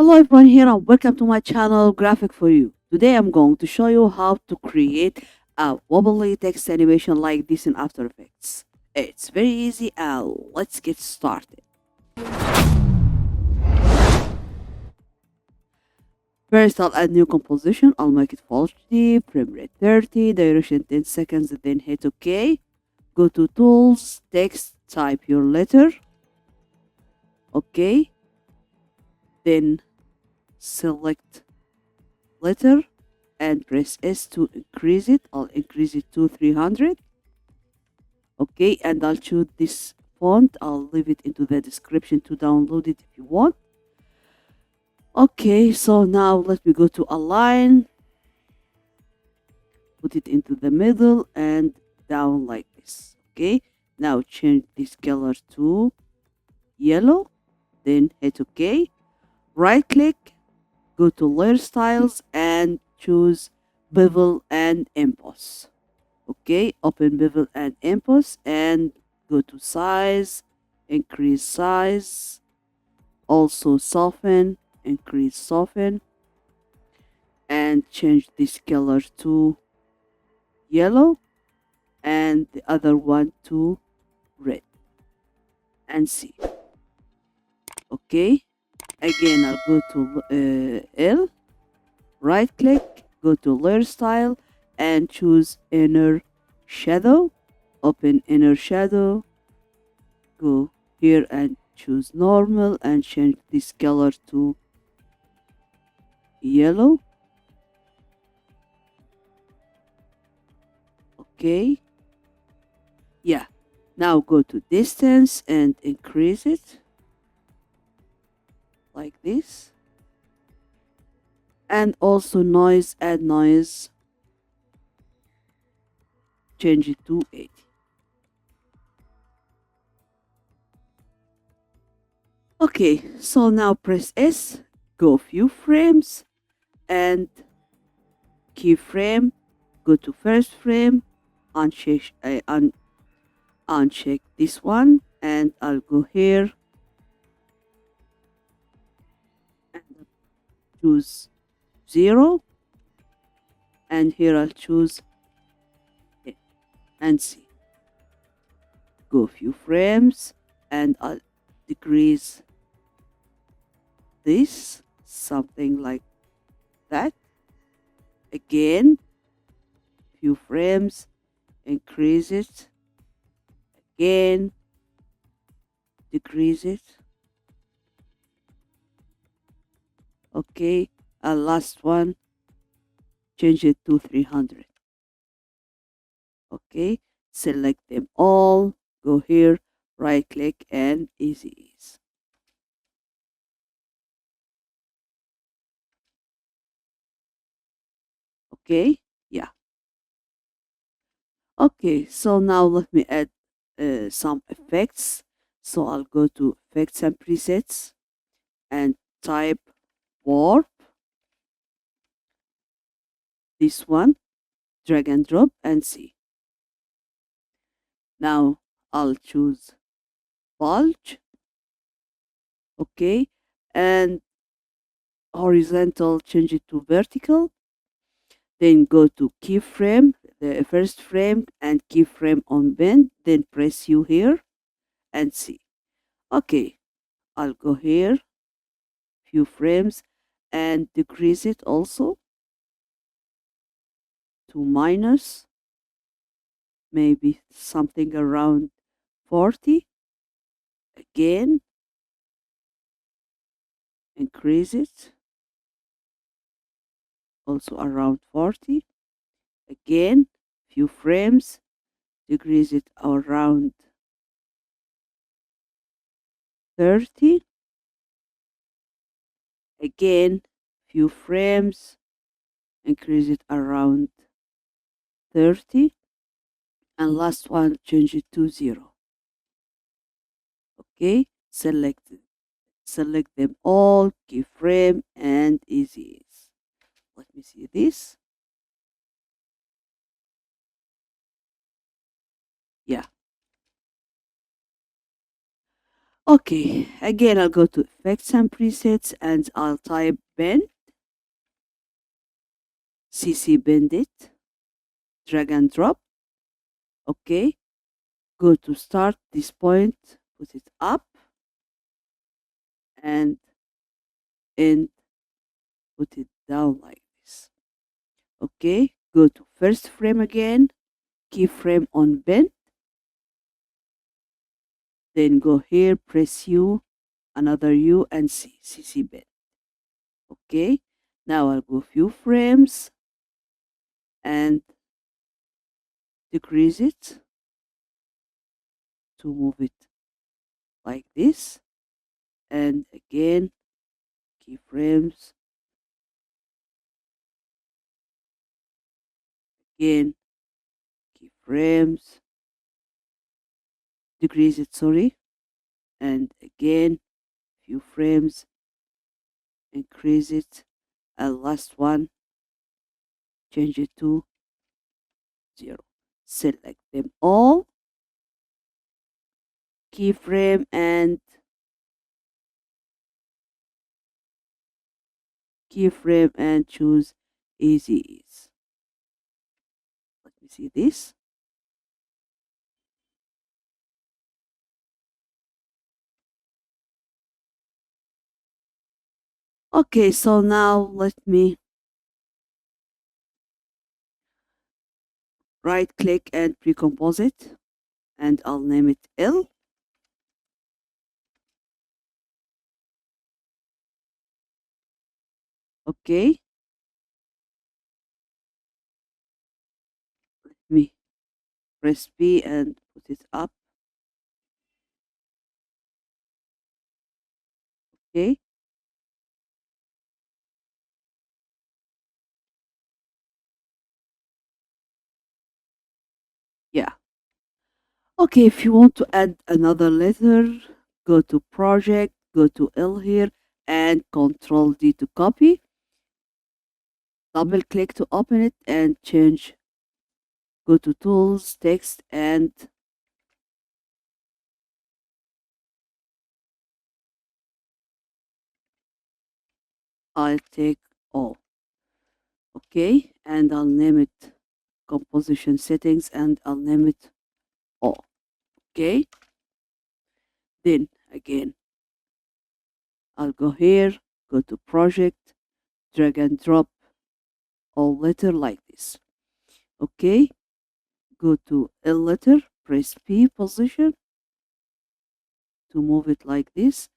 Hello everyone here and welcome to my channel Graphic for You. Today I'm going to show you how to create a wobbly text animation like this in After Effects. It's very easy and let's get started. First I'll add new composition. I'll make it full HD, frame rate 30, duration 10 seconds, then hit OK. Go to Tools, Text, type your letter. OK. Then select letter and press S to increase it. I'll increase it to 300. Okay, and I'll choose this font. I'll leave it into the description to download it if you want. Okay, so now let me go to align, put it into the middle and down like this. Okay, now change this color to yellow, then hit OK. Right click, go to layer styles and choose bevel and emboss. Okay, open bevel and emboss and go to size, increase size, also soften, increase soften, and change this color to yellow and the other one to red and see. Okay, again I'll go to L, right click, go to layer style and choose inner shadow, open inner shadow, go here and choose normal and change this color to yellow. Okay, yeah, now go to distance and increase it like this, and also noise, add noise, change it to 80. Okay, so now press S, go few frames and keyframe, go to first frame, uncheck this one and I'll go here and choose 0 and here I'll choose 10 and see. Go few frames and I'll decrease this, something like that. Again, few frames, increase it, again, decrease it. Okay, and last one, change it to 300. Okay, select them all, go here, right click and easy ease. Okay, yeah. Okay, so now let me add some effects. So I'll go to effects and presets and type warp, this one, drag and drop and see. Now I'll choose bulge, okay, and horizontal, change it to vertical. Then go to keyframe, the first frame and keyframe on bend, then press U here and see. Okay, I'll go here, few frames and decrease it also to minus, maybe something around 40. Again, increase it also around 40. Again, few frames, decrease it around 30. Again, few frames, increase it around 30. And last one, change it to 0. Okay, select them all, keyframe and easy ease. Let me see this. Yeah. Okay, again, I'll go to effects and presets and I'll type bend, CC bend it, drag and drop. Okay, go to start this point, put it up and end, put it down like this. Okay, go to first frame again, keyframe on bend, then go here, press U, another U and C, CC bend. Okay, now I'll go few frames and decrease it to move it like this. And again, keyframes, again, keyframes, decrease it, sorry, and again, few frames, increase it, and last one, change it to 0. Select them all, keyframe and choose easy ease. Let me see this. Okay, so now let me right click and pre-compose it, and I'll name it L. Okay, let me press P and put it up. Okay, yeah. Okay, if you want to add another letter, go to project, go to L here, and Control D to copy. Double click to open it and change. Go to tools, text, and I'll take O. Okay, and I'll name it composition settings and I'll name it O. Okay, then again, I'll go here, go to project, drag and drop all letter like this. Okay, go to L letter, press P position to move it like this,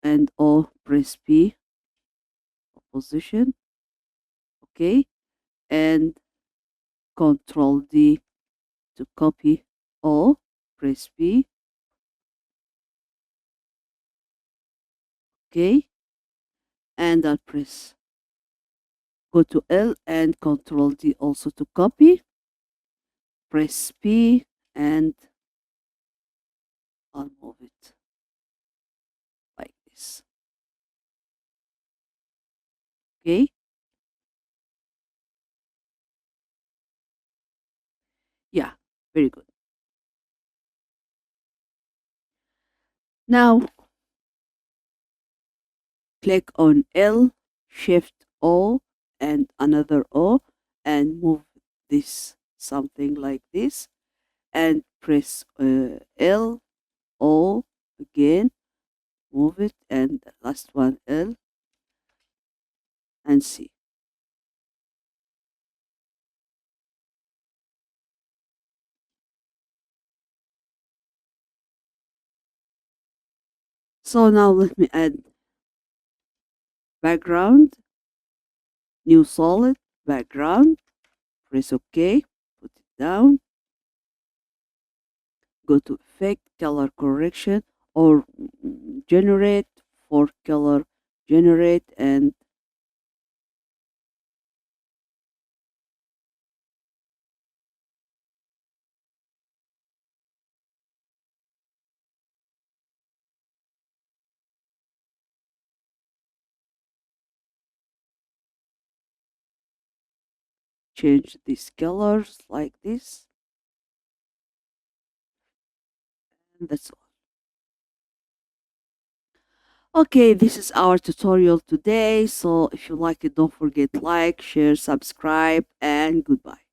and O, press P position. Okay, and Control D to copy O, press P. Okay, and I'll press go to L and Control D also to copy, press P, and I'll move it like this. Okay, yeah, very good. Now click on L, Shift O, and another O, and move this something like this, and press L, O again, move it, and the last one L and C. So now let me add background, new solid, background, press OK, put it down, go to effect, color correction, or generate for color, generate, and change these colors like this, and that's all. Okay, this is our tutorial today. So if you like it, don't forget like, share, subscribe, and goodbye.